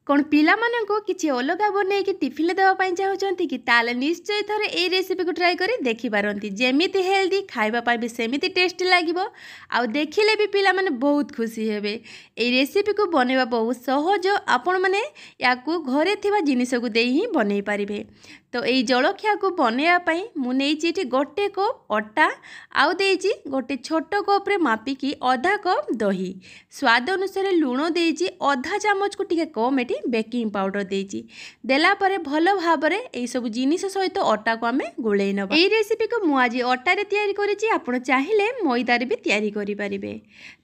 कौन पिला माननको किछि अलगा बनै कि टिफिन देवा पाई चाहउचंती कि ताले निश्चय थरे ए रेसिपी को ट्राई करी देखि पारंती। जेमिति हेल्दी खाइबा पाई भी सेमिति टेस्टी लागिवो आ देखिले भी पिला माने बहुत खुशी हेबे। ए रेसिपी को बनेबा बहुत सहज। आपण माने याकू घरे थिबा जिनिस को देई ही बनै पारिबे। तो यही जलखिया को बनवाई मुझे गोटे कप अटा आउ देजी गोटे छोट कप रे मापिकी आधा कप दही स्वाद अनुसार लुण देजी आधा चामच को टिके कम एटी बेकिंग पाउडर देजी देला परे भल भाव रे एई सब जिनिस सहित अटा को आमे गुळेई नबा। एई रेसिपी को मु आज अटा रे तयारी करिछि, आपण चाहिले मैदा रे भी तयारी करि परिबे।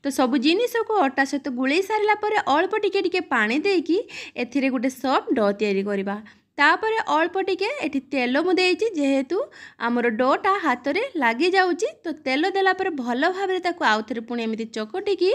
तो सब जिनिस को अटा सहित गुळेई सारला परे अल्प टिके टिके पानी देकी एथिरे गोटे सॉफ्ट डो तयारी करिबा। तापरे अल्प टिके एठी तेल मु देइछि, जेहेतु आमर डोटा हाथ रे लागी जाउछि तो तेल देला पर भल भाबरे ताकू आउथरे पुणी एमिति चकटिकी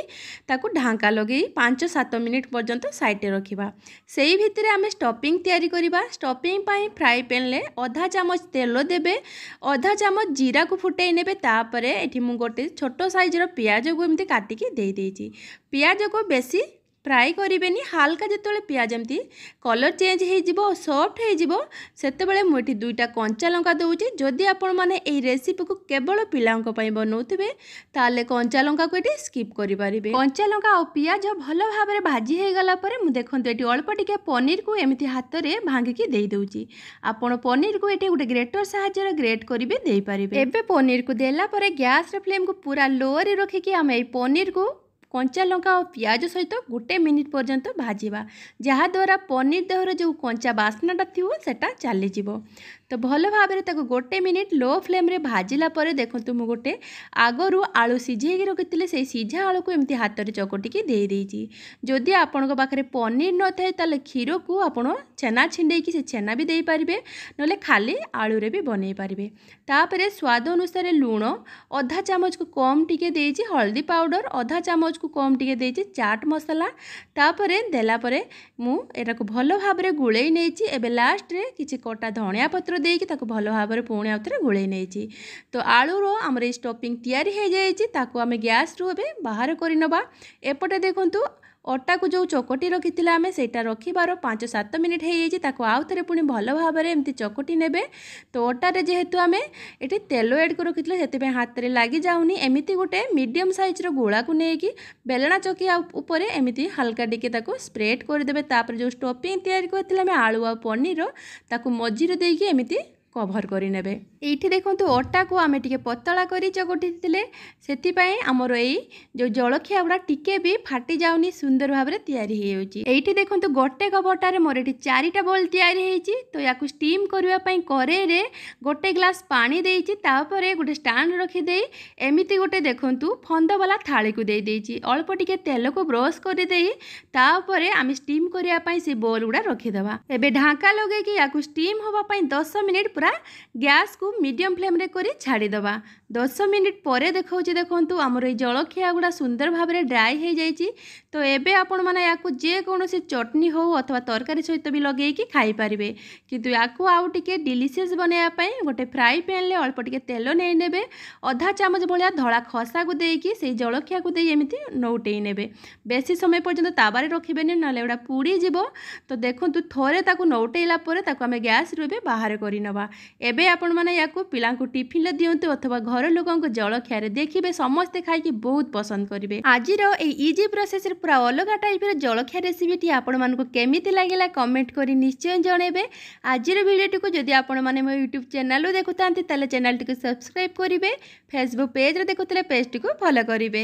ताकू ढांका लगे 5-7 मिनिट पर्यंत साइड रे रखिबा। सेही भितरे आमे स्टफिंग तयारी करिबा। स्टफिंग पाई फ्राई पैन ले आधा चामच तेल देबे, आधा चामच जीरा को फुटेई नेबे। तापरे एठी मु गोटे छोट साइज रो प्याज को एमिति काटिकी देई देइछि। प्याज को बेसी फ्राई करेनि, हाल्का जिते पियाज एमती कलर चेंज हो सॉफ्ट हो सेतेबेले मुझे 2टा कंचा लंका दूची। जदि आपण माने एई रेसिपी को केवल पिलांको पई बनौथिबे ताले कंचा लंका को एटी स्किप करि परिबे। कंचा लंका और पियाज भल भाव में भाजी हो गला परे मु देखंतु एटी अल्प टिके पनीर को एमती हाथ रे भांगिकी देई दउची। आपण पनीर को एटी गोटे ग्रेटर सहायता रे ग्रेट करिवे देई परिबे। एबे पनीर को देला परे गैस रे फ्लेम को पूरा लो रे रखिकी आमे एई पनीर को कंचा लंका और पियाज सहित 1 मिनिट पर्यंत भाजवा, जहाद्वारा पनीर देहर जो कंचा बास्नाटा थी सेटा चली जीवो। तो भल भाव में 1 मिनिट लो फ्लेम रे भाजिला परे देखंतु मु गोटे आगरू आलू सिझेकी रखिथिले से सिझा आलू को एमती हाथ रे चकटिकी देई देइछि। जदि आपनक पाखरे पनीर न थाए ताले क्षीर को आपण छेना छिंडेकी से छेना भी देई पारिबे, नले खाली आलू रे भी बनै पारिबे। तापरे स्वाद अनुसार लूण आधा चामच को कम टिके देइछि, हल्दी पाउडर आधा चामच को कम टिके देइछि, चाट मसाला तापरे देला परे मु एटा को भल भाव में गुळेई नेइछि। एबे लास्ट रे किछि कटा धनिया पत्र देकी ताको भल भाव में पुणी आउथरे गुळेई नेइछि। तो आलू रो हमर ए स्टफिंग तयारी हो जाइछि, ताको आमे गैस रु एबे बाहर करि नबा। एपटे देखंतु अटा को जो चकटी रखी आमे सेटा रखिबार 5-7 मिनिट हो जाइछि, ताको आउथरे पुणी भल भाव में एमती चकटी नेबे। तो अटारे जेहेतु आमे एठी तेल ऐड कर रखिथिले सेते हाथ रे लागी जाउनी, एमिति गोटे मीडियम साइज रो गोळा को नेकी बेलना चकिया ऊपर एमिति हल्का टिके ताको स्प्रेड कर देबे। तापर जो स्टफिंग तयारी करथिले आमे आलू आ पनीर ताको मझिरे देकी एमिति कभर करि नेबे। एठी देखंतु अटा को आमे टिके पतला करी चकटिथिले, सेति पई हमर एई जो जलखिया गुडा टिके भी फाटी जाउनी, सुंदर भाव में तयारी हे होची। एठी देखंतु गोटे कप अटा रे मोर एठी 4टा बॉल तयारी हेची। तो याकू स्टीम करबा पई करे रे गोटे ग्लास पानी देइची, तापरे गोटे स्टैंड रखी देई एमिति गोटे देखंतु फंद वाला थाली को देई देइची। अल्प टिके तेल को ब्रश करि देई तापरे आमे स्टीम करबा पई से बॉल गुडा रखि देबा। एबे ढाका लगे कि याकू स्टीम होबा पई 10 मिनिट पूरा गैस को मीडियम फ्लेम रे करी छाड़ी दबा। 10 मिनिट परे देखौची देखंतु हमर ए जलखिया गुडा सुंदर भाव में ड्राई हो जाइछि। तो एबे आपण माने याकू जे कोनोसी चटनी हो अथवा तरकारी सहित भी लगे कि खाई पारिबे। किंतु याकू आउ टिके डिलीशियस बनाया पई गोटे फ्राई पैन ले अल्प टिके तेल नै नेबे, आधा चामच भलिया धळा खसा को देकी से जलखिया को देई एमिति नौटेई नेबे। बेसी समय पर्यंत ताबारे रखिबेनी, नले एडा पुड़ी जिवो। तो देखंतु थोरे ताकू नौटेइला परे ताकू आमे गैस रुबे बाहर करि नबा। एबे आपण माने याकू पिलांकु टिफिन ले दियंतु अथवा घर लोकंकु जलखिया रे देखिबे समस्ते खाइकी बहुत पसंद करिवे। आजिर ए इजी प्रोसेस रे पूरा अलग टाइप रे जलखिया रेसिपी टी आपण मानकु केमिति लागिला कमेंट करी निश्चय जणेबे। आजिर वीडियो को जदि आपण माने मो YouTube चैनल रो देखुतांती ताले चैनल टी को सब्सक्राइब करिवे, फेसबुक पेज रे देखुतले पेज टी को फॉलो करिवे।